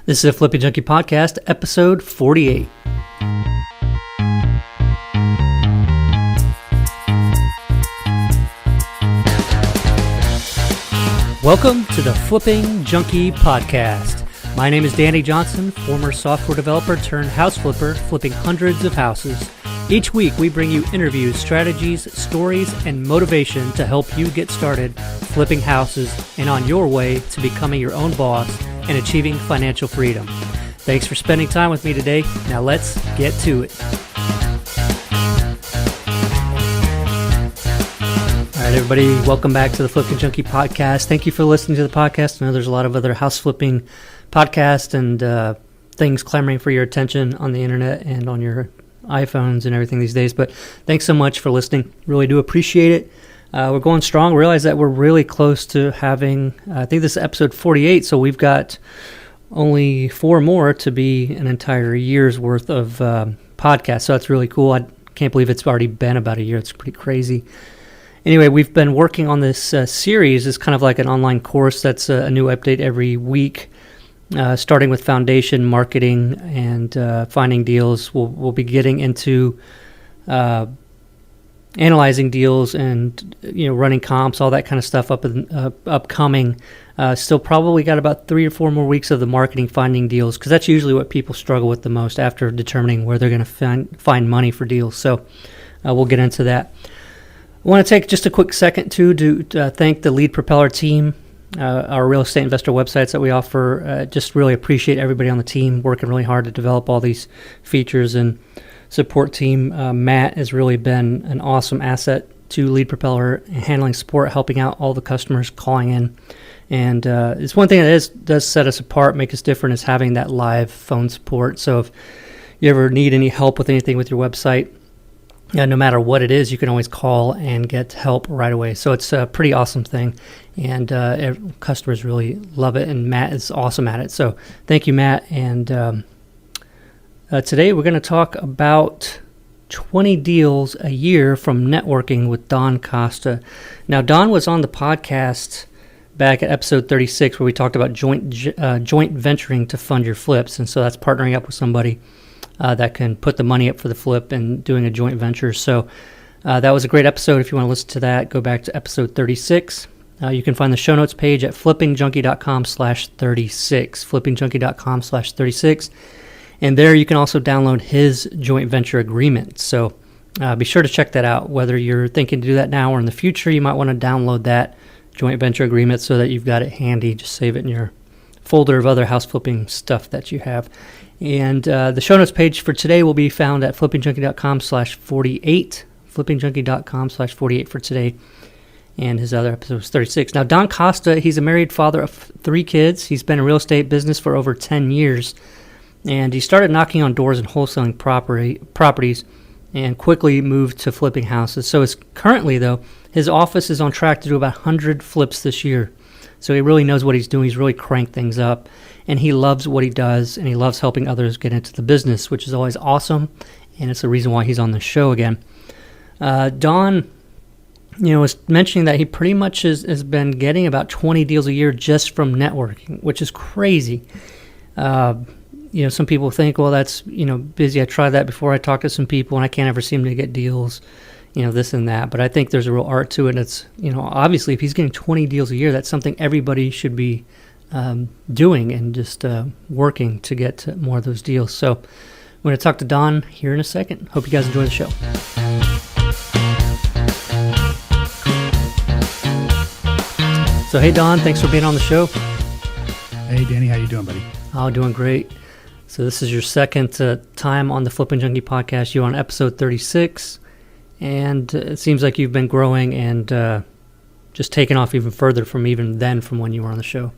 This is a Flipping Junkie podcast, episode 48. Welcome to the Flipping Junkie podcast. My name is Danny Johnson, former software developer turned house flipper, flipping hundreds of houses. Each week, we bring you interviews, strategies, stories, and motivation to help you get started flipping houses and on your way to becoming your own boss and achieving financial freedom. Thanks for spending time with me today. Now let's get to it. All right, everybody, welcome back to the Flipping Junkie podcast. Thank you for listening to the podcast. I know there's a lot of other house flipping podcasts and things clamoring for your attention on the internet and on your iPhones and everything these days, but thanks so much for listening. Really do appreciate it. We're going strong. Realize that we're really close to having, I think this is episode 48, so we've got only 4 more to be an entire year's worth of podcasts, so that's really cool. I can't believe it's already been about a year. It's pretty crazy. Anyway, we've been working on this series. It's kind of like an online course that's a new update every week, starting with foundation, marketing, and finding deals. We'll be getting into analyzing deals and running comps, all that kind of stuff upcoming. Still probably got about 3 or 4 more weeks of the marketing, finding deals, because that's usually what people struggle with the most after determining where they're going to find money for deals. So we'll get into that. I want to take just a quick second to thank the Lead Propeller team, our real estate investor websites that we offer. Just really appreciate everybody on the team working really hard to develop all these features, and support team. Matt has really been an awesome asset to Lead Propeller, handling support, helping out all the customers calling in. And it's one thing that does set us apart, make us different, is having that live phone support. So if you ever need any help with anything with your website, no matter what it is, you can always call and get help right away. So it's a pretty awesome thing, and customers really love it, and Matt is awesome at it. So thank you, Matt. And today we're going to talk about 20 deals a year from networking with Don Costa. Now, Don was on the podcast back at episode 36 where we talked about joint venturing to fund your flips, and so that's partnering up with somebody that can put the money up for the flip and doing a joint venture. So that was a great episode. If you want to listen to that, go back to episode 36. You can find the show notes page at flippingjunkie.com/36, flippingjunkie.com/36. And there you can also download his joint venture agreement. So be sure to check that out. Whether you're thinking to do that now or in the future, you might want to download that joint venture agreement so that you've got it handy. Just save it in your folder of other house flipping stuff that you have. And the show notes page for today will be found at flippingjunkie.com/48, flippingjunkie.com/48 for today. And his other episode was 36. Now, Don Costa, he's a married father of 3 kids. He's been in real estate business for over 10 years. And he started knocking on doors and wholesaling properties and quickly moved to flipping houses. So currently, though, his office is on track to do about 100 flips this year. So he really knows what he's doing. He's really cranked things up. And he loves what he does, and he loves helping others get into the business, which is always awesome. And it's the reason why he's on the show again. Don, was mentioning that he pretty much has been getting about 20 deals a year just from networking, which is crazy. Some people think, well, that's, busy. I tried that before. I talked to some people and I can't ever seem to get deals, this and that. But I think there's a real art to it. It's, obviously if he's getting 20 deals a year, that's something everybody should be doing and just working to get to more of those deals. So I'm going to talk to Don here in a second. Hope you guys enjoy the show. So, hey, Don, thanks for being on the show. Hey, Danny, how you doing, buddy? Oh, doing great. So this is your second time on the Flipping Junkie podcast. You're on episode 36, and it seems like you've been growing and just taking off even further from when you were on the show.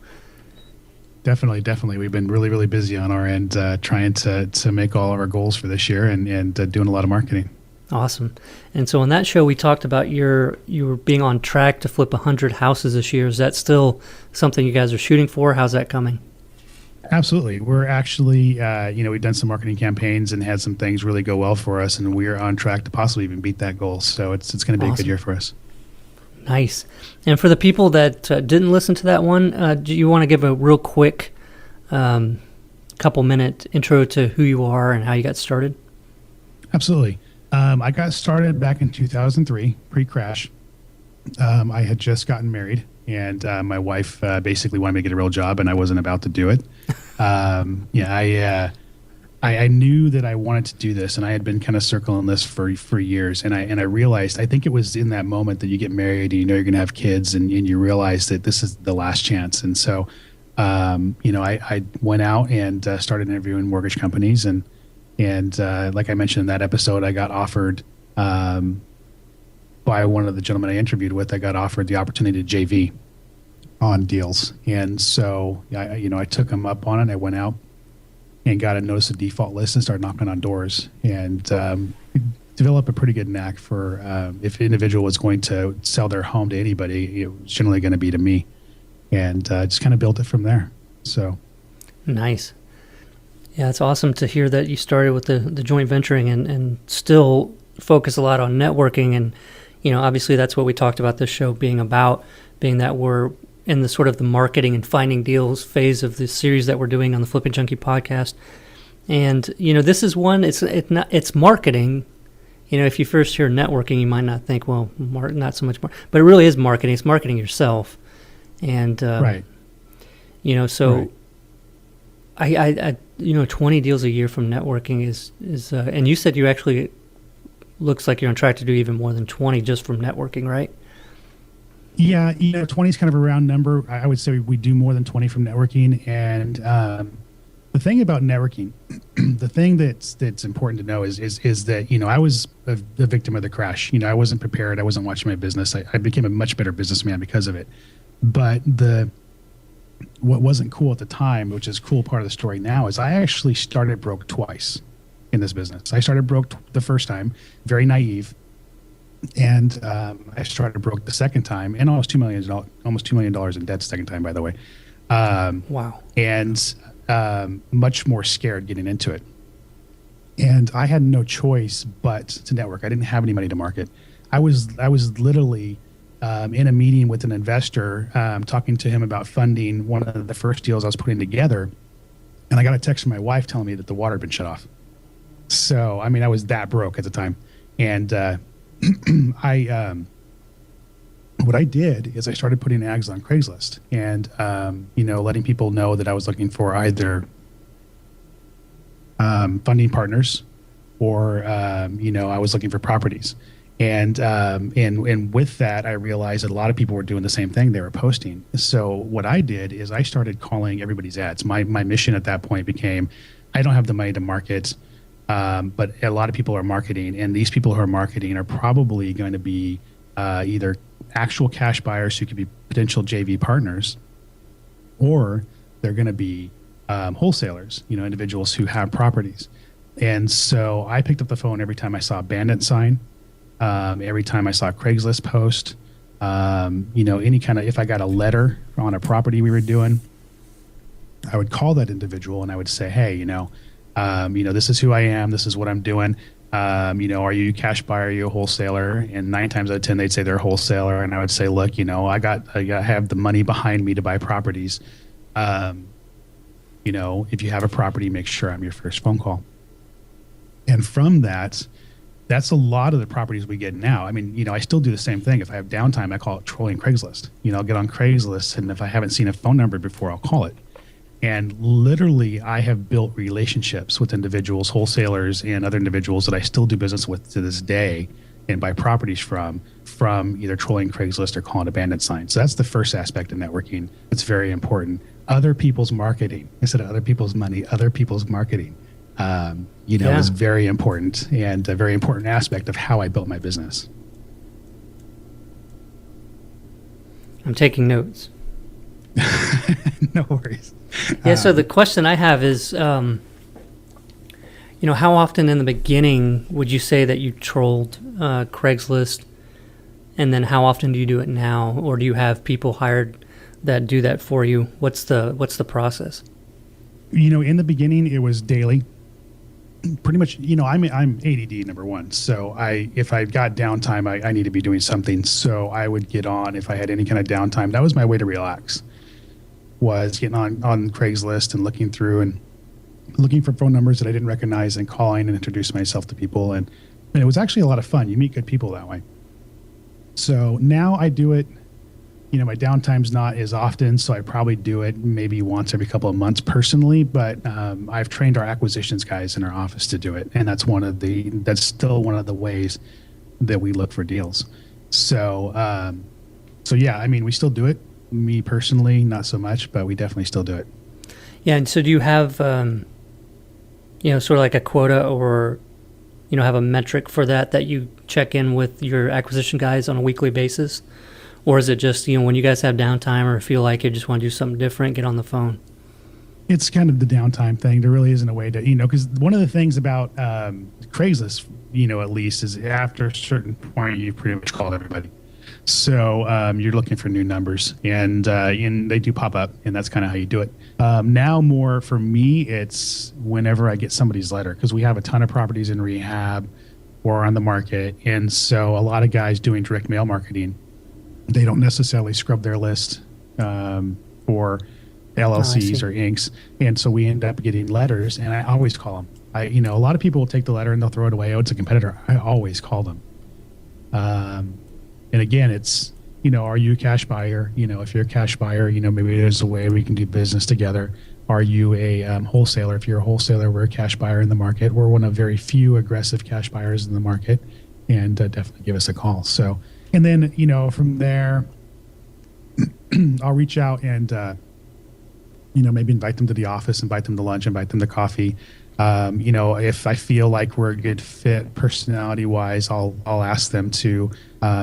Definitely. We've been really, really busy on our end, trying to make all of our goals for this year and doing a lot of marketing. Awesome. And so on that show, we talked about you were being on track to flip 100 houses this year. Is that still something you guys are shooting for? How's that coming? Absolutely. We're actually, we've done some marketing campaigns and had some things really go well for us, and we're on track to possibly even beat that goal. So it's going to be a good year for us. Nice. And for the people that didn't listen to that one, do you want to give a real quick couple minute intro to who you are and how you got started? Absolutely. I got started back in 2003, pre-crash. I had just gotten married, and my wife basically wanted me to get a real job, and I wasn't about to do it. I knew that I wanted to do this, and I had been kind of circling this for years. And I realized, I think it was in that moment that you get married and you know you're going to have kids, and you realize that this is the last chance. And so, I went out and started interviewing mortgage companies, and like I mentioned in that episode, I got offered by one of the gentlemen I interviewed with. I got offered the opportunity to JV on deals, and so I took him up on it. I went out and got a notice of default list and started knocking on doors, and develop a pretty good knack for if an individual was going to sell their home to anybody, it was generally going to be to me, and just kind of built it from there. So nice. Yeah, it's awesome to hear that you started with the joint venturing and still focus a lot on networking. And, obviously that's what we talked about this show being about, being that we're in the sort of the marketing and finding deals phase of the series that we're doing on the Flipping Junkie podcast. And, this is one, it's marketing. If you first hear networking, you might not think, well, not so much more, but it really is marketing. It's marketing yourself. And, right. So right. I 20 deals a year from networking is and you said you actually looks like you're on track to do even more than 20 just from networking, right? Yeah, 20 is kind of a round number. I would say we do more than 20 from networking. And the thing about networking, the thing that's important to know is that, I was a victim of the crash. I wasn't prepared. I wasn't watching my business. I became a much better businessman because of it. But what wasn't cool at the time, which is a cool part of the story now, is I actually started broke twice in this business. I started broke the first time, very naive, and I started broke the second time, and almost $2 million in debt the second time, by the way. Wow! And much more scared getting into it. And I had no choice but to network. I didn't have any money to market. I was literally in a meeting with an investor, talking to him about funding one of the first deals I was putting together. And I got a text from my wife telling me that the water had been shut off. So, I was that broke at the time. And what I did is I started putting ads on Craigslist and, letting people know that I was looking for either funding partners or, I was looking for properties. And with that, I realized that a lot of people were doing the same thing. They were posting. So what I did is I started calling everybody's ads. My mission at that point became, I don't have the money to market, but a lot of people are marketing. And these people who are marketing are probably going to be either actual cash buyers who could be potential JV partners, or they're going to be wholesalers, individuals who have properties. And so I picked up the phone every time I saw a bandit sign. Every time I saw a Craigslist post, any kind of, if I got a letter on a property we were doing, I would call that individual and I would say, hey, this is who I am. This is what I'm doing. Are you a cash buyer? Are you a wholesaler? And 9 times out of 10, they'd say they're a wholesaler. And I would say, look, I have the money behind me to buy properties. If you have a property, make sure I'm your first phone call. And from that, that's a lot of the properties we get now. I still do the same thing. If I have downtime, I call it trolling Craigslist. I'll get on Craigslist, and if I haven't seen a phone number before, I'll call it. And literally, I have built relationships with individuals, wholesalers, and other individuals that I still do business with to this day and buy properties from either trolling Craigslist or calling a bandit sign. So that's the first aspect of networking. It's very important. Other people's marketing. Instead of other people's money, other people's marketing. Is very important and a very important aspect of how I built my business. I'm taking notes. No worries. Yeah. So the question I have is, how often in the beginning would you say that you trolled Craigslist, and then how often do you do it now, or do you have people hired that do that for you? What's the process? In the beginning, it was daily. Pretty much, I'm ADD number one. So if I got downtime, I need to be doing something. So I would get on if I had any kind of downtime. That was my way to relax, was getting on Craigslist and looking through and looking for phone numbers that I didn't recognize and calling and introducing myself to people. And it was actually a lot of fun. You meet good people that way. So now I do it, my downtime's not as often, so I probably do it maybe once every couple of months personally, but I've trained our acquisitions guys in our office to do it. And that's still one of the ways that we look for deals. So, yeah, I mean, we still do it. Me personally, not so much, but we definitely still do it. Yeah, and so do you have, sort of like a quota or, have a metric for that you check in with your acquisition guys on a weekly basis? Or is it just, when you guys have downtime or feel like you just want to do something different, get on the phone? It's kind of the downtime thing. There really isn't a way to, because one of the things about Craigslist, at least, is after a certain point, you've pretty much called everybody. So you're looking for new numbers, and they do pop up, and that's kind of how you do it. Now, more for me, it's whenever I get somebody's letter, because we have a ton of properties in rehab or on the market, and so a lot of guys doing direct mail marketing, they don't necessarily scrub their list for LLCs or Incs, and so we end up getting letters, and I always call them. A lot of people will take the letter and they'll throw it away. Oh, it's a competitor. I always call them. And again, it's, are you a cash buyer? If you're a cash buyer, maybe there's a way we can do business together. Are you a wholesaler? If you're a wholesaler, we're a cash buyer in the market. We're one of very few aggressive cash buyers in the market, and definitely give us a call. So, and then, from there, I'll reach out and, maybe invite them to the office, invite them to lunch, invite them to coffee. If I feel like we're a good fit personality wise, I'll ask them to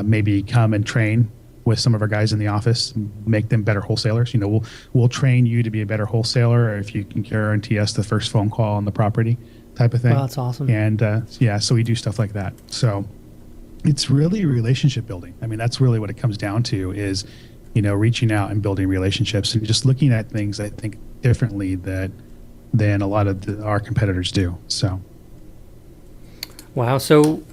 maybe come and train with some of our guys in the office, make them better wholesalers. We'll train you to be a better wholesaler if you can guarantee us the first phone call on the property type of thing. Wow, that's awesome. And so we do stuff like that. So it's really relationship building. I mean, that's really what it comes down to is, reaching out and building relationships and just looking at things, I think, differently than a lot of our competitors do. So, wow. So,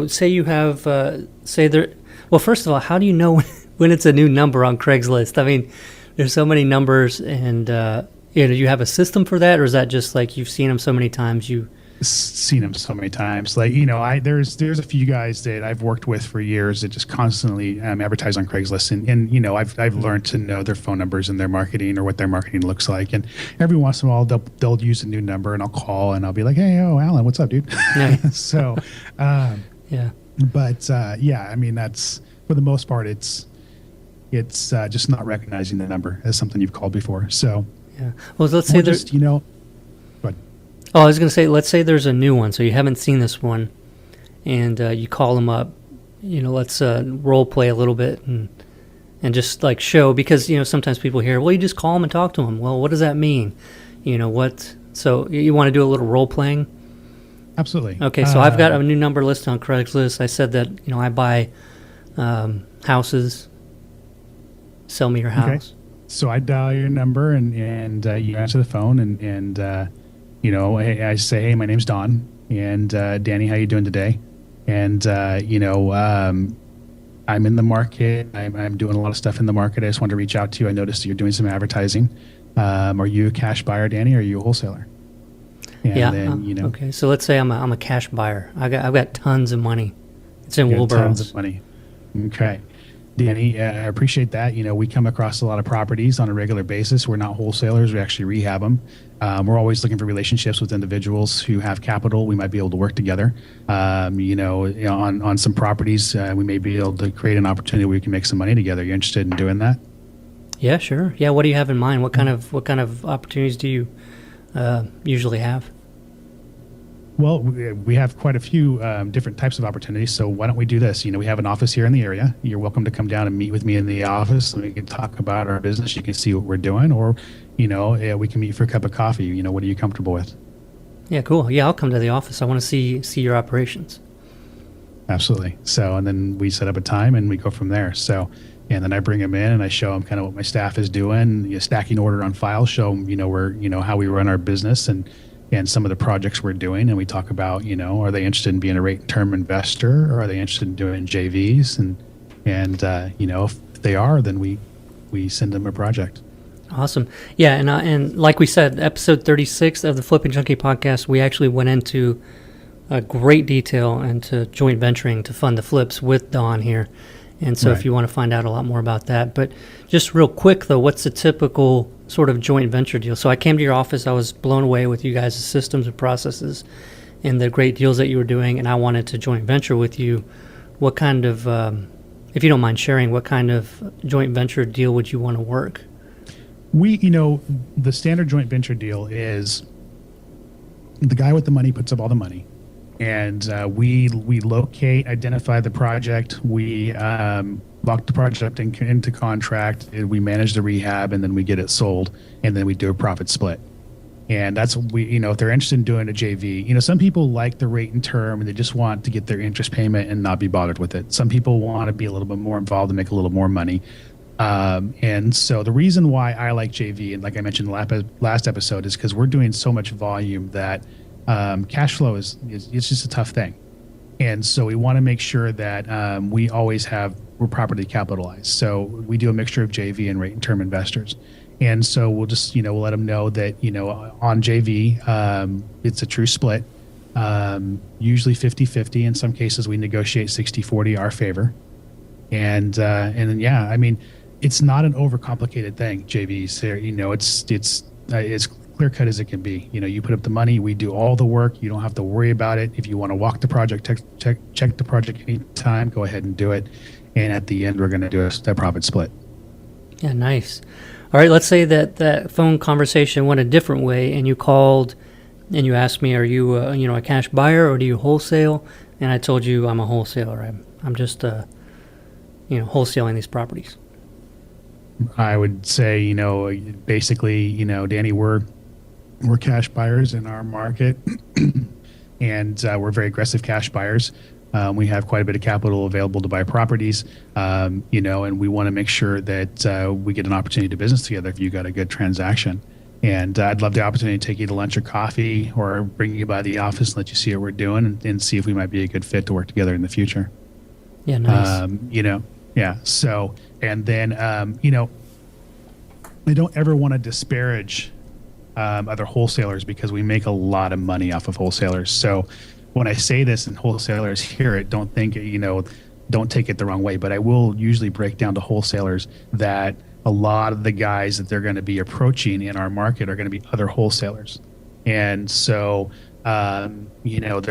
say you have, well, first of all, how do you know when it's a new number on Craigslist? I mean, there's so many numbers, and do you have a system for that, or is that just like you've seen them so many times? Seen them so many times. Like, there's a few guys that I've worked with for years that just constantly advertise on Craigslist, and I've learned to know their phone numbers and their marketing or what their marketing looks like. And every once in a while they'll use a new number, and I'll call and I'll be like, hey, Alan, what's up, dude? Yeah. So, yeah. But I mean, that's for the most part, it's just not recognizing the number as something you've called before. So, yeah. Well, let's say there's Oh, I was going to say, let's say there's a new one, so you haven't seen this one, and you call them up. Let's role play a little bit and just like show, because sometimes people hear, well, you just call them and talk to them. Well, what does that mean? So you want to do a little role playing? Absolutely. Okay, so I've got a new number listed on Craigslist. I said that I buy houses. Sell me your house. Okay. So I dial your number and you answer the phone and I say, hey, my name's Don, and Danny, how you doing today? And I'm in the market. I'm doing a lot of stuff in the market. I just wanted to reach out to you. I noticed that you're doing some advertising. Are you a cash buyer, Danny, or are you a wholesaler? And yeah. then, Okay. So let's say I'm a cash buyer. I've got tons of money. It's in Wilbur. Tons of money. Okay. Danny, I appreciate that. We come across a lot of properties on a regular basis. We're not wholesalers. We actually rehab them. We're always looking for relationships with individuals who have capital. We might be able to work together. On some properties, we may be able to create an opportunity where we can make some money together. You interested in doing that? Yeah, sure. Yeah. What do you have in mind? What kind of opportunities do you usually have? Well, we have quite a few different types of opportunities. So why don't we do this? We have an office here in the area. You're welcome to come down and meet with me in the office, and we can talk about our business. You can see what we're doing, or, we can meet for a cup of coffee. What are you comfortable with? Yeah, cool. Yeah, I'll come to the office. I want to see your operations. Absolutely. So, and then we set up a time and we go from there. So, and then I bring them in and I show them kind of what my staff is doing, stacking order on file, show them, how we run our business and some of the projects we're doing. And we talk about, are they interested in being a rate and term investor, or are they interested in doing JVs? And if they are, then we send them a project. Awesome. Yeah, and like we said, episode 36 of the Flipping Junkie podcast, we actually went into a great detail into joint venturing to fund the flips with Don here. And so Right. if you want to find out a lot more about that. But just real quick, though, what's the typical sort of joint venture deal? So I came to your office. I was blown away with you guys' systems and processes and the great deals that you were doing, and I wanted to joint venture with you. What kind of, if you don't mind sharing, what kind of joint venture deal would you want to work? The standard joint venture deal is the guy with the money puts up all the money, and we locate, identify the project, we lock the project into contract, and we manage the rehab, and then we get it sold, and then we do a profit split. And that's what if they're interested in doing a JV, some people like the rate and term and they just want to get their interest payment and not be bothered with it. Some people want to be a little bit more involved and make a little more money. And so the reason why I like JV, and like I mentioned in the last episode, is because we're doing so much volume that cash flow is it's just a tough thing. And so we want to make sure that we're properly capitalized. So we do a mixture of JV and rate and term investors. And so we'll just, we'll let them know that, on JV, it's a true split, usually 50-50. In some cases, we negotiate 60-40 our favor. And then, yeah, I mean, it's not an overcomplicated thing, JVs. It's clear cut as it can be. You put up the money, we do all the work. You don't have to worry about it. If you want to walk the project, check the project anytime, go ahead and do it. And at the end, we're going to do a profit split. Yeah, nice. All right, let's say that phone conversation went a different way, and you called and you asked me, are you a cash buyer or do you wholesale? And I told you I'm a wholesaler. I'm just wholesaling these properties. I would say, basically, Danny, we're cash buyers in our market, and we're very aggressive cash buyers. We have quite a bit of capital available to buy properties, and we want to make sure that we get an opportunity to business together if you got a good transaction. And I'd love the opportunity to take you to lunch or coffee or bring you by the office and let you see what we're doing and see if we might be a good fit to work together in the future. Yeah, nice. Yeah. So, and then, I don't ever want to disparage other wholesalers because we make a lot of money off of wholesalers. So when I say this and wholesalers hear it, don't take it the wrong way, but I will usually break down to wholesalers that a lot of the guys that they're going to be approaching in our market are going to be other wholesalers. And so, they're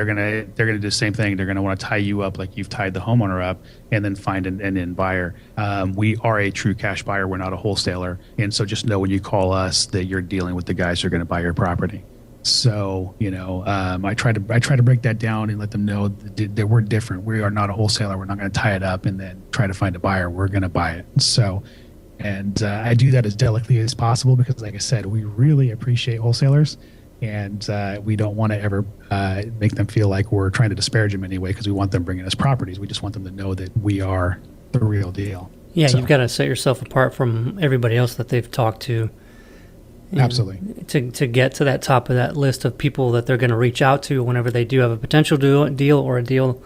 going to do the same thing. They're going to want to tie you up like you've tied the homeowner up and then find an end buyer. We are a true cash buyer. We're not a wholesaler. And so just know when you call us that you're dealing with the guys who are going to buy your property. So, I try to break that down and let them know that we're different. We are not a wholesaler. We're not going to tie it up and then try to find a buyer. We're going to buy it. So, and I do that as delicately as possible because, like I said, we really appreciate wholesalers. And we don't want to ever make them feel like we're trying to disparage them in any way because we want them bringing us properties. We just want them to know that we are the real deal. Yeah, so you've got to set yourself apart from everybody else that they've talked to. Absolutely. To get to that top of that list of people that they're going to reach out to whenever they do have a potential deal or a deal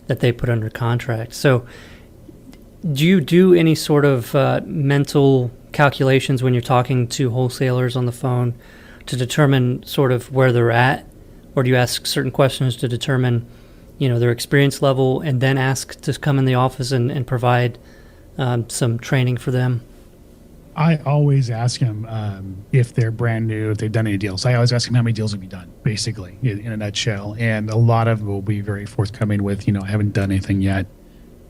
that they put under contract. So do you do any sort of mental calculations when you're talking to wholesalers on the phone to determine sort of where they're at? Or do you ask certain questions to determine, their experience level and then ask to come in the office and provide some training for them? I always ask them if they're brand new, if they've done any deals. I always ask them how many deals have you done, basically, in a nutshell. And a lot of them will be very forthcoming with, I haven't done anything yet,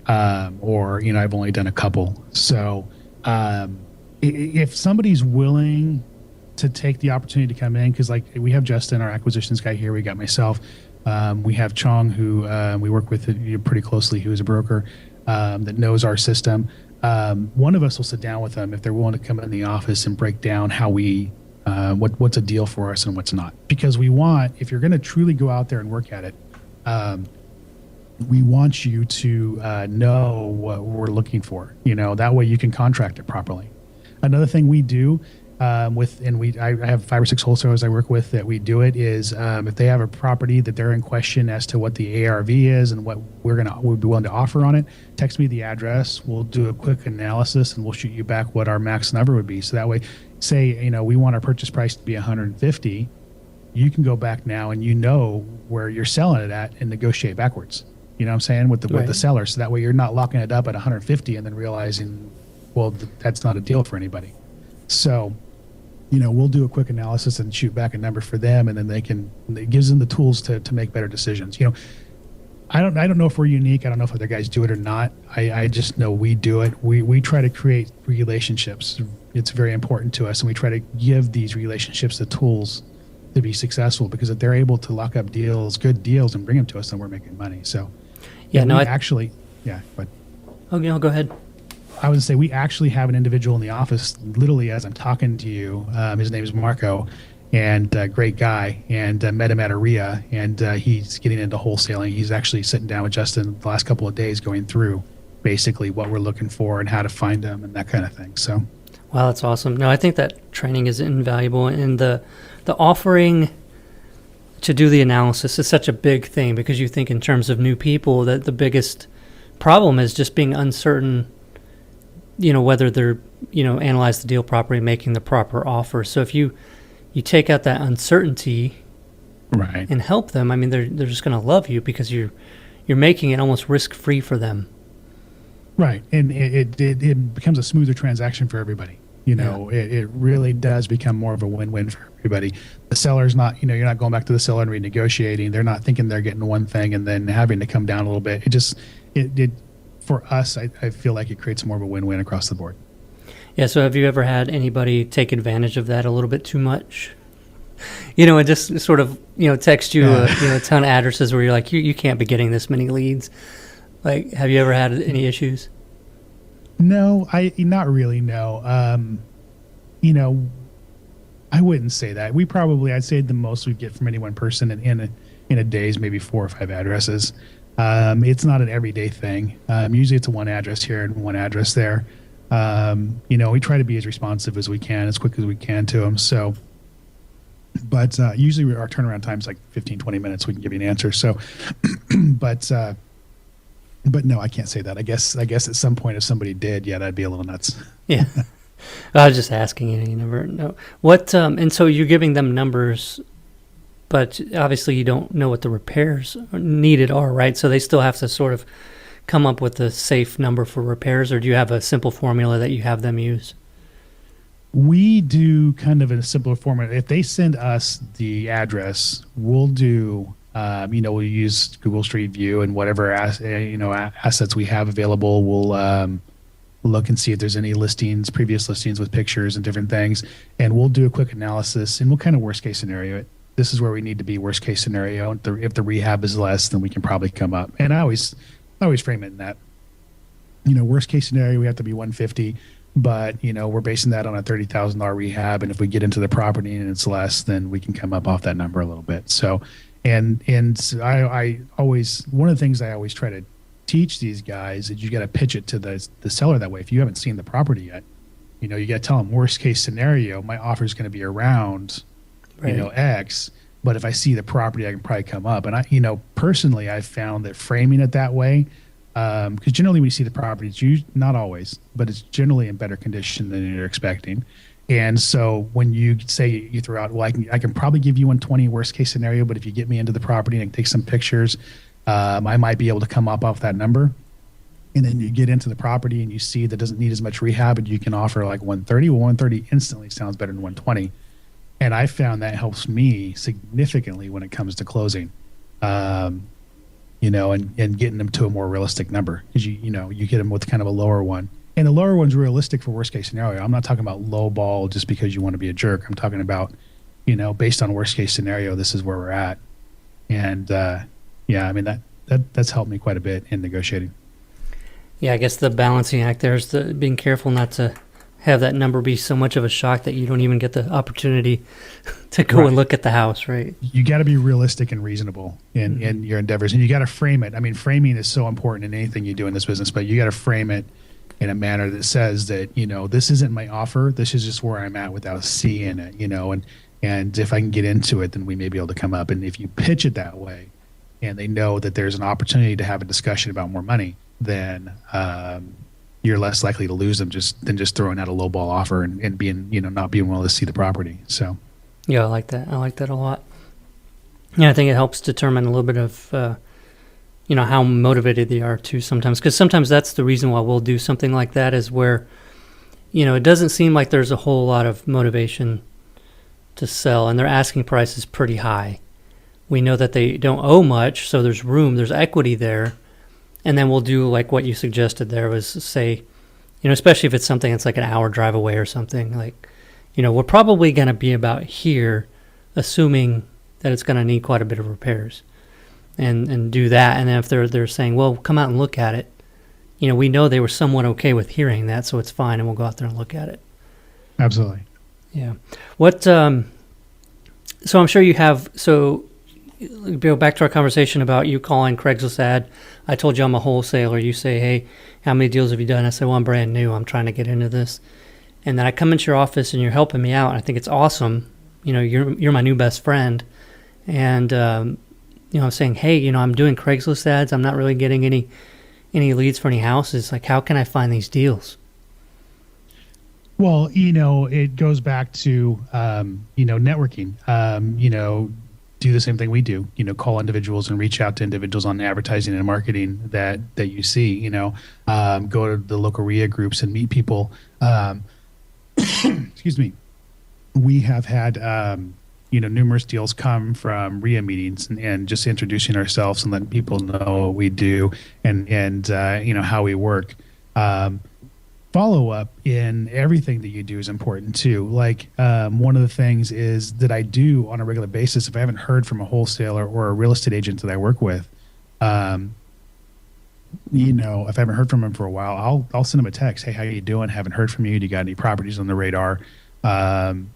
or, I've only done a couple. So if somebody's willing to take the opportunity to come in, because like we have Justin, our acquisitions guy here, we got myself, we have Chong, who we work with pretty closely, who is a broker that knows our system. One of us will sit down with them if they're willing to come in the office and break down how we what's a deal for us and what's not. Because if you're going to truly go out there and work at it, we want you to know what we're looking for. That way you can contract it properly. Another thing we do I have 5 or 6 wholesalers I work with that we do it is if they have a property that they're in question as to what the ARV is and what we'll be willing to offer on it, text me the address. We'll do a quick analysis and we'll shoot you back what our max number would be. So that way, say we want our purchase price to be 150, you can go back now and where you're selling it at and negotiate backwards. You know what I'm saying with the seller. So that way you're not locking it up at 150 and then realizing, well, that's not a deal for anybody. So we'll do a quick analysis and shoot back a number for them, and then it gives them the tools to make better decisions. I don't know if we're unique. I don't know if other guys do it or not. I just know we do it. We try to create relationships. It's very important to us, and we try to give these relationships the tools to be successful, because if they're able to lock up good deals and bring them to us, then we're making money. So but go ahead. I would say we actually have an individual in the office, literally as I'm talking to you. His name is Marco, and great guy, and met him at a RIA, and he's getting into wholesaling. He's actually sitting down with Justin the last couple of days going through basically what we're looking for and how to find them and that kind of thing. So, wow, that's awesome. No, I think that training is invaluable, and the offering to do the analysis is such a big thing, because you think in terms of new people that the biggest problem is just being uncertain, whether they're, analyze the deal properly, making the proper offer. So if you take out that uncertainty, right, and help them, I mean, they're just going to love you, because you're making it almost risk-free for them. Right. And it becomes a smoother transaction for everybody. It really does become more of a win-win for everybody. The seller's not, you're not going back to the seller and renegotiating. They're not thinking they're getting one thing and then having to come down a little bit. For us, I feel like it creates more of a win-win across the board. Yeah, so have you ever had anybody take advantage of that a little bit too much? And just sort of, text you a ton of addresses where you're like, you can't be getting this many leads. Like, have you ever had any issues? No, not really, no. I wouldn't say that. I'd say the most we get from any one person in a day is maybe 4 or 5 addresses. It's not an everyday thing. Usually it's a one address here and one address there. We try to be as responsive as we can, as quick as we can to them. So, but usually our turnaround time is like 15, 20 minutes. We can give you an answer. So, but no, I can't say that. I guess at some point if somebody did, that'd be a little nuts. Yeah. I was just asking you never know. What, and so you're giving them numbers, but obviously you don't know what the repairs needed are, right? So they still have to sort of come up with a safe number for repairs, or do you have a simple formula that you have them use? We do kind of a simpler formula. If they send us the address, we'll do, we'll use Google Street View and whatever assets we have available. We'll look and see if there's any previous listings with pictures and different things, and we'll do a quick analysis, and we'll kind of worst case scenario it. This is where we need to be. Worst case scenario, if the rehab is less, then we can probably come up. And I always frame it in that, worst case scenario, we have to be 150, but we're basing that on a $30,000 rehab, and if we get into the property and it's less, then we can come up off that number a little bit. So, and I always, one of the things I always try to teach these guys is you got to pitch it to the seller that way. If you haven't seen the property yet, you got to tell them worst case scenario, my offer is going to be around, X. But if I see the property, I can probably come up. And I, personally, I've found that framing it that way, because generally when you see the property, it's not always, but it's generally in better condition than you're expecting. And so when you say you throw out, well, I can probably give you 120 worst case scenario, but if you get me into the property and I can take some pictures, I might be able to come up off that number. And then you get into the property and you see that doesn't need as much rehab, and you can offer like 130. Well, 130 instantly sounds better than 120. And I found that helps me significantly when it comes to closing, and getting them to a more realistic number, because you get them with kind of a lower one, and the lower one's realistic for worst case scenario. I'm not talking about low ball just because you want to be a jerk. I'm talking about, based on worst case scenario, this is where we're at. And that's helped me quite a bit in negotiating. Yeah, I guess the balancing act there is being careful not to have that number be so much of a shock that you don't even get the opportunity to go and look at the house, right? You got to be realistic and reasonable in your endeavors, and you got to frame it. I mean, framing is so important in anything you do in this business, but you got to frame it in a manner that says that, this isn't my offer. This is just where I'm at without a C in it, and if I can get into it, then we may be able to come up. And if you pitch it that way and they know that there's an opportunity to have a discussion about more money, then you're less likely to lose them than just throwing out a lowball offer and being, not being willing to see the property. So, yeah, I like that. I like that a lot. Yeah, I think it helps determine a little bit of, how motivated they are too sometimes. Because sometimes that's the reason why we'll do something like that is where, it doesn't seem like there's a whole lot of motivation to sell, and their asking price is pretty high. We know that they don't owe much, so there's room, there's equity there. And then we'll do like what you suggested there was say, especially if it's something that's like an hour drive away or something, like, we're probably going to be about here, assuming that it's going to need quite a bit of repairs, and do that. And then if they're saying, well, come out and look at it, we know they were somewhat okay with hearing that, so it's fine, and we'll go out there and look at it. Absolutely. Yeah. What? So I'm sure you have. So go back to our conversation about you calling Craigslist ad. I told you I'm a wholesaler. You say, hey, how many deals have you done? I said, well, I'm brand new. I'm trying to get into this. And then I come into your office and you're helping me out. And I think it's awesome. You're my new best friend. And I'm saying, hey, I'm doing Craigslist ads. I'm not really getting any leads for any houses. Like, how can I find these deals? Well, it goes back to, networking, do the same thing we do, call individuals and reach out to individuals on advertising and marketing that you see, go to the local RIA groups and meet people. Excuse me. We have had, numerous deals come from RIA meetings and just introducing ourselves and letting people know what we do and how we work. Follow up in everything that you do is important too. Like one of the things is that I do on a regular basis, if I haven't heard from a wholesaler or a real estate agent that I work with, if I haven't heard from them for a while, I'll send them a text. Hey, how you doing? Haven't heard from you. Do you got any properties on the radar? Do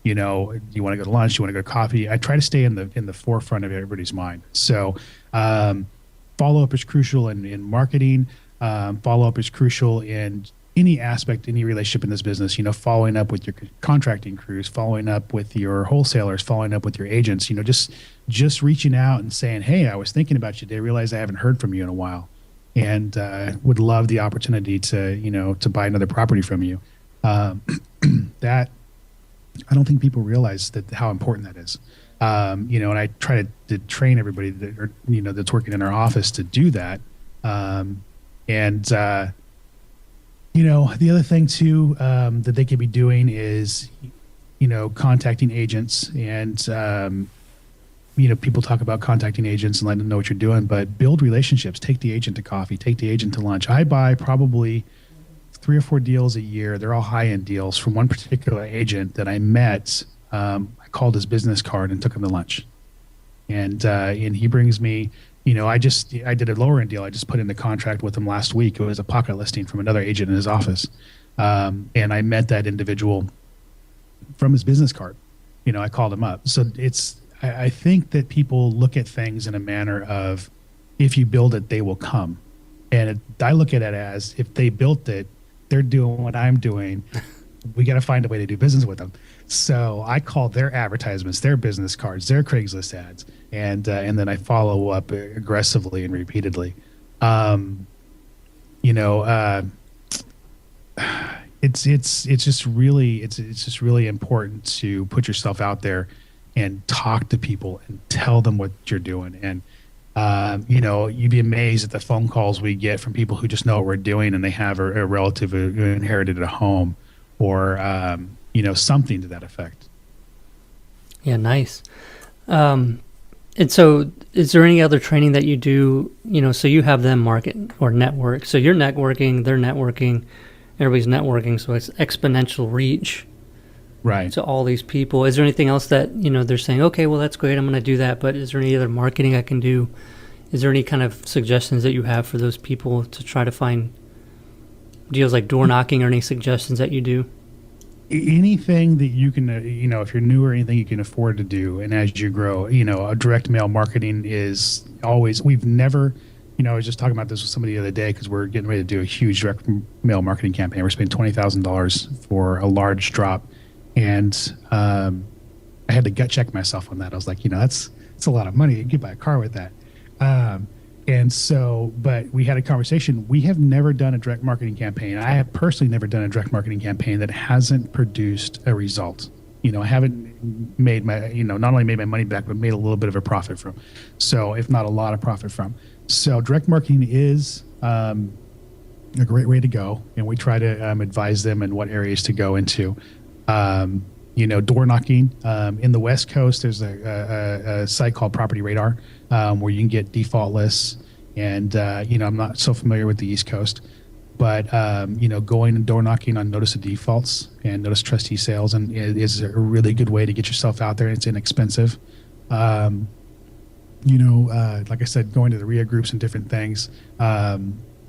you want to go to lunch? Do you want to go to coffee? I try to stay in the forefront of everybody's mind. So follow up is crucial in marketing. Follow up is crucial in any aspect, any relationship in this business, following up with your contracting crews, following up with your wholesalers, following up with your agents, just reaching out and saying, hey, I was thinking about you today, realized I haven't heard from you in a while and would love the opportunity to buy another property from you. That I don't think people realize that how important that is. And I try to train everybody that that's working in our office to do that. The other thing too that they could be doing is, contacting agents and, people talk about contacting agents and letting them know what you're doing, but build relationships. Take the agent to coffee, take the agent to lunch. I buy probably 3 or 4 deals a year. They're all high-end deals from one particular agent that I met. I called his business card and took him to lunch. And he brings me, I did a lower end deal. I just put in the contract with him last week. It was a pocket listing from another agent in his office. And I met that individual from his business card. I called him up. So I think that people look at things in a manner of, if you build it, they will come. And I look at it as, if they built it, they're doing what I'm doing. We got to find a way to do business with them. So I call their advertisements, their business cards, their Craigslist ads, and then I follow up aggressively and repeatedly. It's just really important to put yourself out there and talk to people and tell them what you're doing. And you'd be amazed at the phone calls we get from people who just know what we're doing and they have a relative who inherited a home or something to that effect. Yeah, nice. And so is there any other training that you do, so you have them market or network. So you're networking, they're networking, everybody's networking, so it's exponential reach. Right. To all these people. Is there anything else that, they're saying, okay, well, that's great, I'm going to do that, but is there any other marketing I can do? Is there any kind of suggestions that you have for those people to try to find deals like door knocking, or any suggestions that you do? Anything that you can, if you're new, or anything you can afford to do. And as you grow, a direct mail marketing is always, we've never, I was just talking about this with somebody the other day because we're getting ready to do a huge direct mail marketing campaign. We're spending $20,000 for a large drop, and I had to gut check myself on that. I was like, that's a lot of money. You could buy a car with that. And so, but we had a conversation. We have never done a direct marketing campaign. I have personally never done a direct marketing campaign that hasn't produced a result. I haven't made my, not only made my money back, but made a little bit of a profit from. So, if not a lot of profit from. So, direct marketing is a great way to go. And we try to advise them in what areas to go into. Door knocking. In the West Coast, there's a site called Property Radar where you can get default lists. And, I'm not so familiar with the East Coast. But, going and door knocking on notice of defaults and notice trustee sales and is a really good way to get yourself out there. It's inexpensive. Like I said, going to the RIA groups and different things.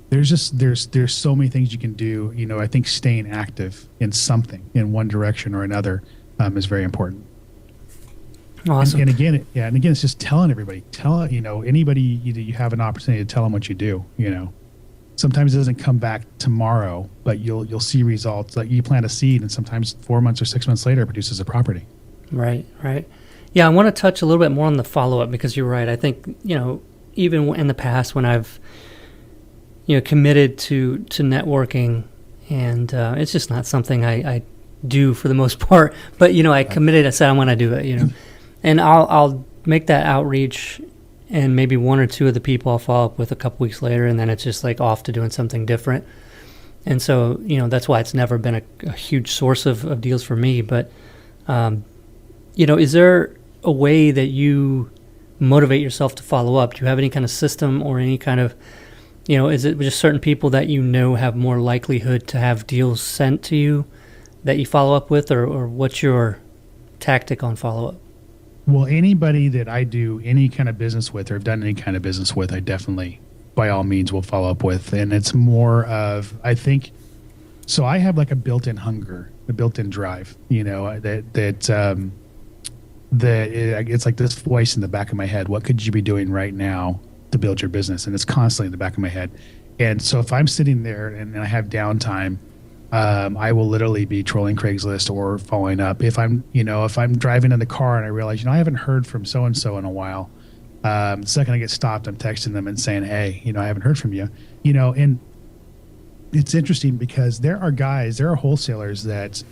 There's so many things you can do. I think staying active in something in one direction or another is very important. Awesome. And again, it's just telling everybody, anybody you have an opportunity to tell them what you do. Sometimes it doesn't come back tomorrow, but you'll see results. Like you plant a seed, and sometimes 4 months or 6 months later, it produces a property. Right. Yeah, I want to touch a little bit more on the follow-up because you're right. I think even in the past when I've committed to networking, and it's just not something I do for the most part. But I committed. I said I want to do it. And I'll make that outreach. And maybe one or two of the people I'll follow up with a couple weeks later, and then it's just like off to doing something different. And so, that's why it's never been a huge source of deals for me. But, is there a way that you motivate yourself to follow up? Do you have any kind of system or any kind of, is it just certain people that have more likelihood to have deals sent to you that you follow up with, or what's your tactic on follow-up? Well, anybody that I do any kind of business with or have done any kind of business with, I definitely, by all means, will follow up with. And it's more of, I think, so I have like a built-in hunger, a built-in drive, that it's like this voice in the back of my head. What could you be doing right now to build your business? And it's constantly in the back of my head. And so if I'm sitting there and I have downtime, I will literally be trolling Craigslist or following up. If I'm driving in the car and I realize, I haven't heard from so-and-so in a while. The second I get stopped, I'm texting them and saying, hey, I haven't heard from you, and it's interesting because there are wholesalers that,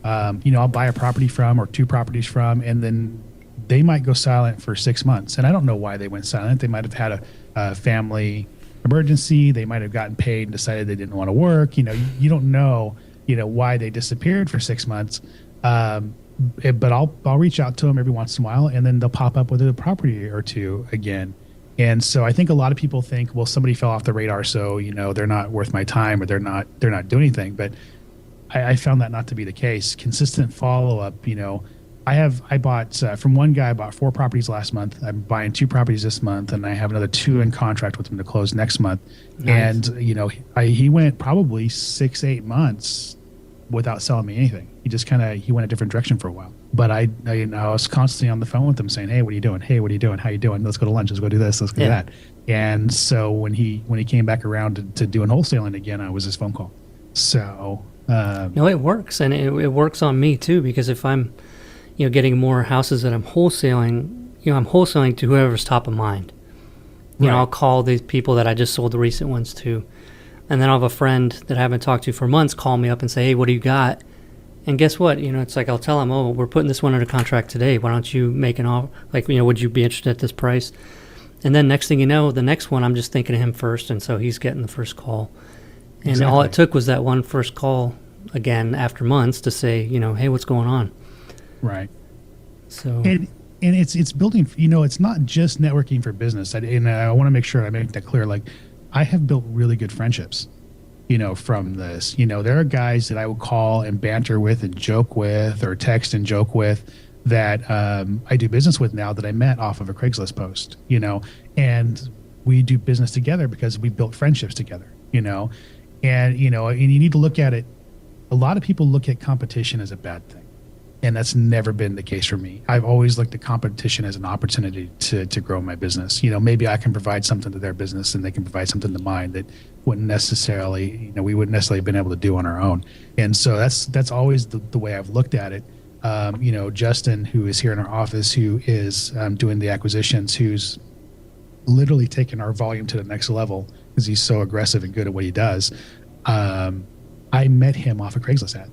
I'll buy a property from or two properties from, and then they might go silent for 6 months. And I don't know why they went silent. They might have had a family emergency. They might have gotten paid and decided they didn't want to work. You don't know, why they disappeared for 6 months. But I'll reach out to them every once in a while, and then they'll pop up with a property or two again. And so I think a lot of people think, well, somebody fell off the radar, so they're not worth my time, or they're not doing anything. But I found that not to be the case. Consistent follow up, I bought from one guy. I bought 4 properties last month. I'm buying 2 properties this month, and I have another 2 in contract with him to close next month. Nice. And he went probably 6-8 months without selling me anything. He just he went a different direction for a while. But I was constantly on the phone with him saying, hey, what are you doing? Hey, what are you doing? How you doing? Let's go to lunch. Let's go do this. Let's do that. And so when he came back around to doing wholesaling again, I was his phone call. So no, it works, and it works on me too, because if I'm getting more houses that I'm wholesaling, I'm wholesaling to whoever's top of mind. I'll call these people that I just sold the recent ones to, and then I'll have a friend that I haven't talked to for months call me up and say, hey, what do you got? And guess what? It's like I'll tell them, oh, we're putting this one under contract today. Why don't you make an offer? Like, would you be interested at this price? And then next thing you know, the next one, I'm just thinking of him first, and so he's getting the first call. And exactly. All it took was that one first call again after months to say, hey, what's going on? Right. So and it's building. It's not just networking for business. I want to make sure I make that clear. Like, I have built really good friendships, from this. There are guys that I would call and banter with and joke with, or text and joke with, that I do business with now that I met off of a Craigslist post. And we do business together because we built friendships together. And you need to look at it. A lot of people look at competition as a bad thing. And that's never been the case for me. I've always looked at competition as an opportunity to grow my business. Maybe I can provide something to their business and they can provide something to mine that wouldn't necessarily, we wouldn't necessarily have been able to do on our own. And so that's always the way I've looked at it. Justin, who is here in our office, who is doing the acquisitions, who's literally taken our volume to the next level because he's so aggressive and good at what he does. I met him off a Craigslist ad,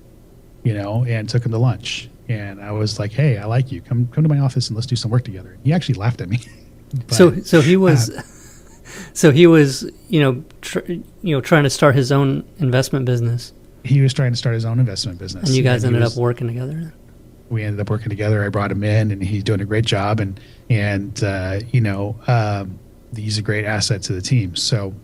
and took him to lunch. And I was like, "Hey, I like you. Come to my office and let's do some work together." He actually laughed at me. But, so he was, trying to start his own investment business. He was trying to start his own investment business, and you guys ended up working together. We ended up working together. I brought him in, and he's doing a great job. And he's a great asset to the team. So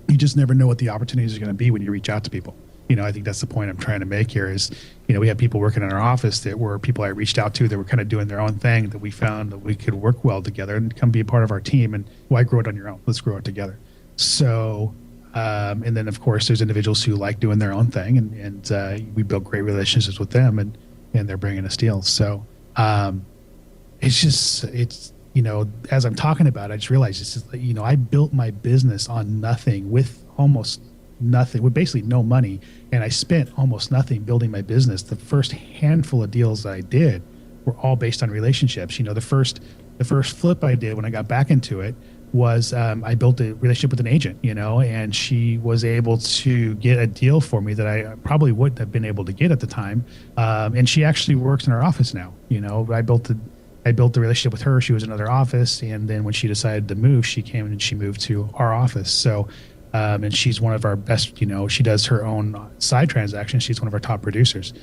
you just never know what the opportunities are going to be when you reach out to people. I think that's the point I'm trying to make here is, we have people working in our office that were people I reached out to that were kind of doing their own thing that we found that we could work well together and come be a part of our team. And why grow it on your own? Let's grow it together. So, and then of course there's individuals who like doing their own thing and we built great relationships with them and they're bringing us deals. So, it's as I'm talking about it, I just realized it's just, I built my business on nothing with almost nothing, with basically no money. And I spent almost nothing building my business. The first handful of deals that I did were all based on relationships. The first flip I did when I got back into it was I built a relationship with an agent, and she was able to get a deal for me that I probably wouldn't have been able to get at the time. And she actually works in our office now. I built the relationship with her. She was in another office. And then when she decided to move, she came and she moved to our office. So, and she's one of our best, she does her own side transactions. She's one of our top producers.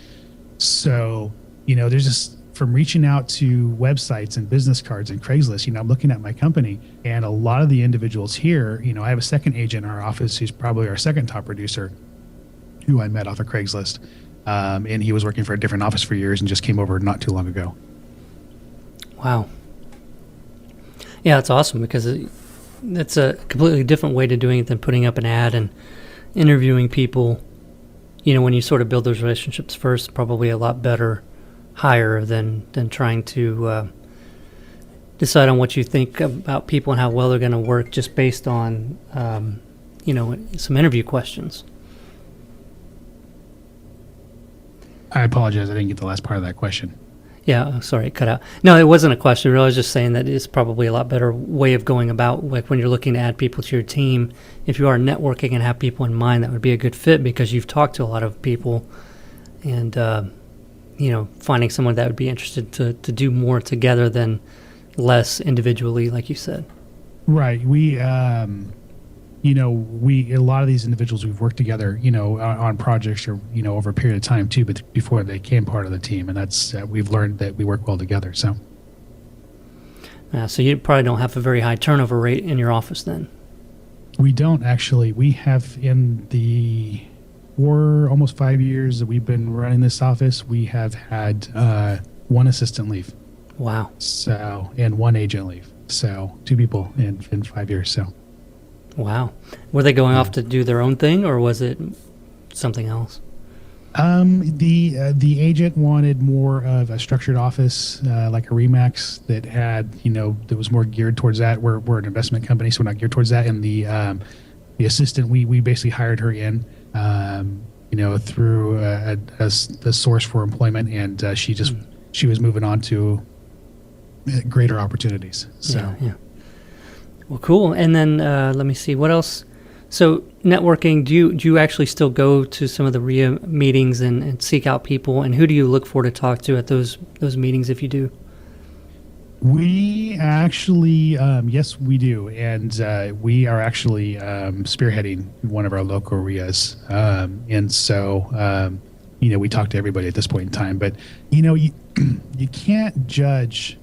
So, there's just from reaching out to websites and business cards and Craigslist, I'm looking at my company and a lot of the individuals here, I have a second agent in our office who's probably our second top producer who I met off of Craigslist. And he was working for a different office for years and just came over not too long ago. Wow. Yeah, it's awesome because it's a completely different way to doing it than putting up an ad and interviewing people. When you sort of build those relationships first, probably a lot better hire than trying to decide on what you think about people and how well they're going to work just based on, some interview questions. I apologize. I didn't get the last part of that question. Yeah, sorry, it cut out. No, it wasn't a question. I was just saying that it's probably a lot better way of going about, like when you're looking to add people to your team. If you are networking and have people in mind, that would be a good fit because you've talked to a lot of people and, finding someone that would be interested to do more together than less individually, like you said. Right. A lot of these individuals we've worked together, on projects or, over a period of time too, but before they became part of the team. And that's, we've learned that we work well together. So. So you probably don't have a very high turnover rate in your office then. We don't actually. We have in the almost 5 years that we've been running this office, we have had one assistant leave. Wow. So, and one agent leave. So 2 people in 5 years. So. Wow. Were they going off to do their own thing or was it something else? The agent wanted more of a structured office, like a Remax that had, that was more geared towards that. We're an investment company, so we're not geared towards that. And the assistant, we basically hired her in, through a source for employment, and she was moving on to greater opportunities. So. Yeah. Well, cool. And then let me see what else. So networking, do you actually still go to some of the RIA meetings and seek out people? And who do you look for to talk to at those meetings if you do? We actually, yes, we do. And we are actually spearheading one of our local RIAs. And so, we talk to everybody at this point in time. But, you can't judge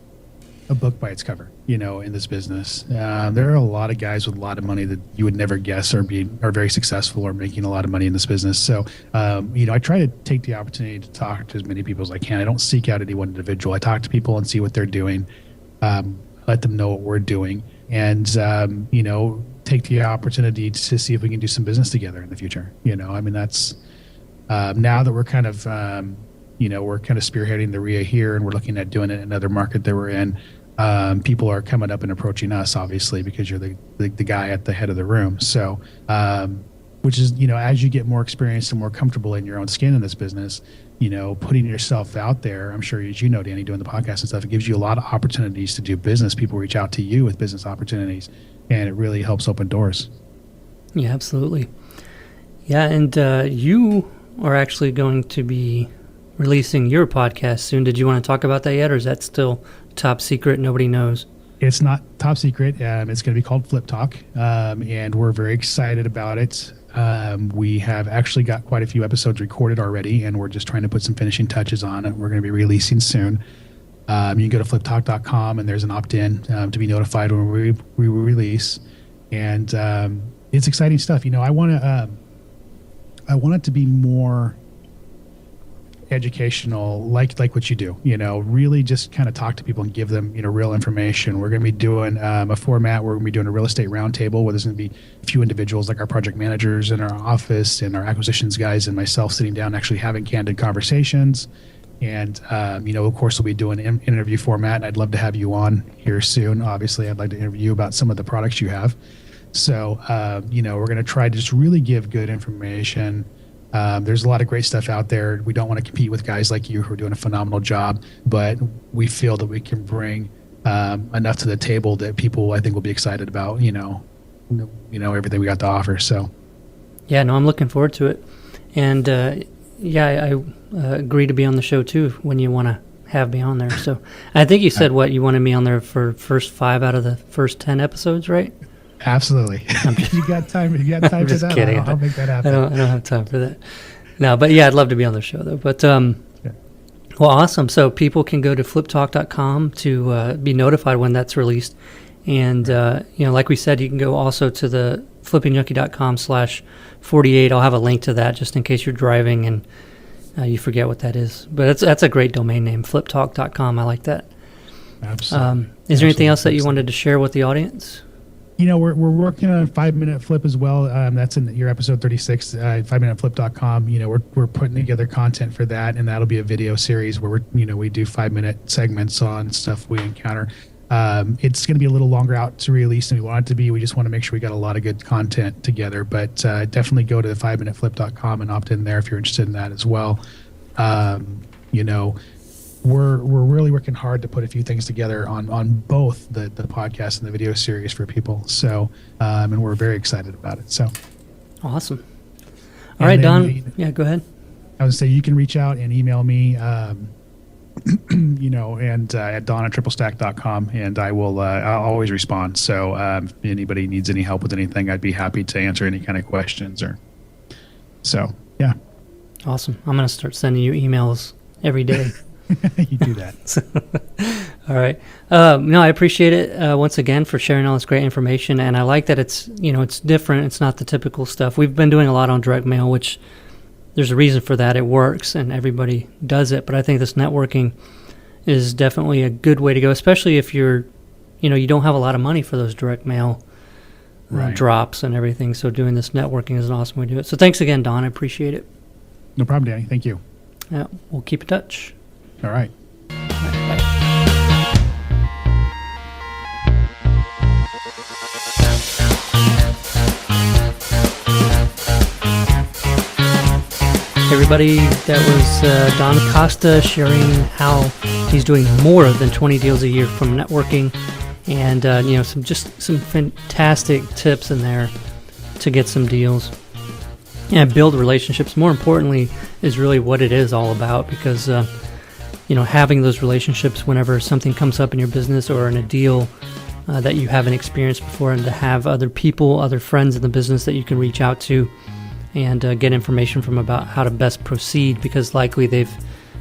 a book by its cover, in this business. There are a lot of guys with a lot of money that you would never guess are very successful or making a lot of money in this business. So, I try to take the opportunity to talk to as many people as I can. I don't seek out any one individual. I talk to people and see what they're doing, let them know what we're doing, and, take the opportunity to see if we can do some business together in the future. That's now that we're kind of, we're kind of spearheading the RIA here, and we're looking at doing it in another market that we're in. People are coming up and approaching us, obviously, because you're the guy at the head of the room. So, which is, as you get more experienced and more comfortable in your own skin in this business, putting yourself out there, I'm sure, as you know, Danny, doing the podcast and stuff, it gives you a lot of opportunities to do business. People reach out to you with business opportunities, and it really helps open doors. Yeah, absolutely. Yeah, and you are actually going to be releasing your podcast soon. Did you want to talk about that yet, or is that still top secret? Nobody knows. It's not top secret. It's going to be called Flip Talk, and we're very excited about it. We have actually got quite a few episodes recorded already, and we're just trying to put some finishing touches on it. We're going to be releasing soon. You can go to fliptalk.com, and there's an opt-in to be notified when we release. And it's exciting stuff. I want it to be more educational, like what you do, really just kind of talk to people and give them, real information. We're going to be doing a format where we're going to be doing a real estate roundtable where there's going to be a few individuals like our project managers in our office and our acquisitions guys and myself sitting down, actually having candid conversations. And, of course, we'll be doing an interview format. And I'd love to have you on here soon. Obviously, I'd like to interview you about some of the products you have. So, we're going to try to just really give good information. There's a lot of great stuff out there. We don't want to compete with guys like you who are doing a phenomenal job, but we feel that we can bring enough to the table that people, I think, will be excited about, everything we got to offer. So, yeah, no, I'm looking forward to it. And, I agree to be on the show, too, when you want to have me on there. So I think you said you wanted me on there for first 5 out of the first 10 episodes, right? Absolutely. You got time. You got time I'm for just that. kidding. I'll make that happen. I don't have time for that. No, but yeah, I'd love to be on the show though. But well, awesome. So people can go to fliptalk.com to be notified when that's released. And like we said, you can go also to the flippingjunkie.com/48. I'll have a link to that just in case you're driving and you forget what that is. But that's a great domain name, fliptalk.com. I like that. Absolutely. Is there anything else that you wanted to share with the audience? We're working on a 5-minute flip as well. That's in your episode 36, 5minuteflip.com. We're putting together content for that, and that'll be a video series where we do 5-minute segments on stuff we encounter. It's going to be a little longer out to release than we want it to be. We just want to make sure we got a lot of good content together, but definitely go to the 5minuteflip.com and opt in there if you're interested in that as well. We're really working hard to put a few things together on both the podcast and the video series for people. So, and we're very excited about it. So, awesome. All right, Don. Go ahead. I would say you can reach out and email me, and at don@triplestack.com, and I'll always respond. So, if anybody needs any help with anything, I'd be happy to answer any kind of questions So, yeah. Awesome. I'm going to start sending you emails every day. You do that. All right. No, I appreciate it once again for sharing all this great information. And I like that it's different. It's not the typical stuff. We've been doing a lot on direct mail, which there's a reason for that. It works and everybody does it. But I think this networking is definitely a good way to go, especially if you don't have a lot of money for those direct mail drops and everything. So doing this networking is an awesome way to do it. So thanks again, Don. I appreciate it. No problem, Danny. Thank you. Yeah, we'll keep in touch. All right. Bye. Hey everybody, that was Don Costa sharing how he's doing more than 20 deals a year from networking, and some fantastic tips in there to get some deals and build relationships. More importantly, is really what it is all about, because having those relationships whenever something comes up in your business or in a deal that you haven't experienced before, and to have other people, other friends in the business that you can reach out to and get information from about how to best proceed, because likely they've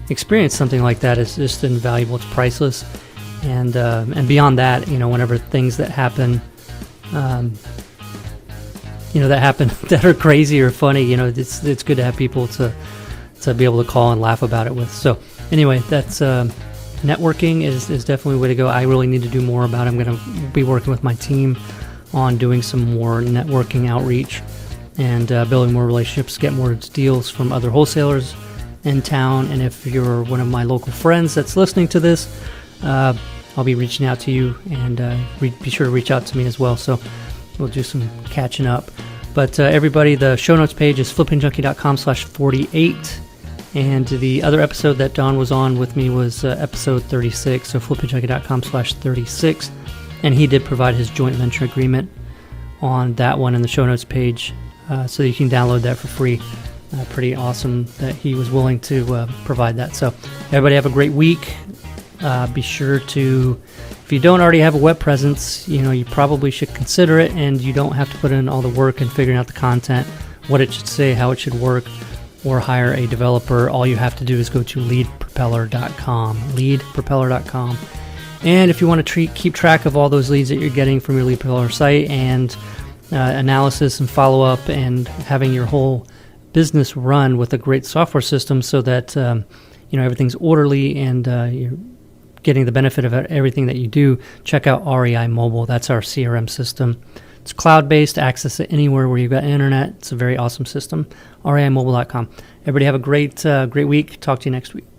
experienced something like that is just invaluable. It's priceless. And beyond that, whenever things that happen, that are crazy or funny, it's good to have people to be able to call and laugh about it with. So anyway, that's networking is definitely a way to go. I really need to do more about it. I'm going to be working with my team on doing some more networking outreach and building more relationships, get more deals from other wholesalers, in town. And if you're one of my local friends that's listening to this, I'll be reaching out to you, and be sure to reach out to me as well. So we'll do some catching up. But everybody, the show notes page is flippingjunkie.com/48. And the other episode that Don was on with me was episode 36, so flippingjunkie.com/36. And he did provide his joint venture agreement on that one in the show notes page, so you can download that for free. Pretty awesome that he was willing to provide that. So everybody have a great week. Be sure to, if you don't already have a web presence, you probably should consider it, and you don't have to put in all the work in figuring out the content, what it should say, how it should work, or hire a developer. All you have to do is go to leadpropeller.com. And if you want to keep track of all those leads that you're getting from your Lead Propeller site, and analysis and follow-up, and having your whole business run with a great software system so that everything's orderly and you're getting the benefit of everything that you do, check out REI Mobile. That's our CRM system. It's cloud-based, access it anywhere where you've got internet. It's a very awesome system. REIMobile.com. Everybody have a great week. Talk to you next week.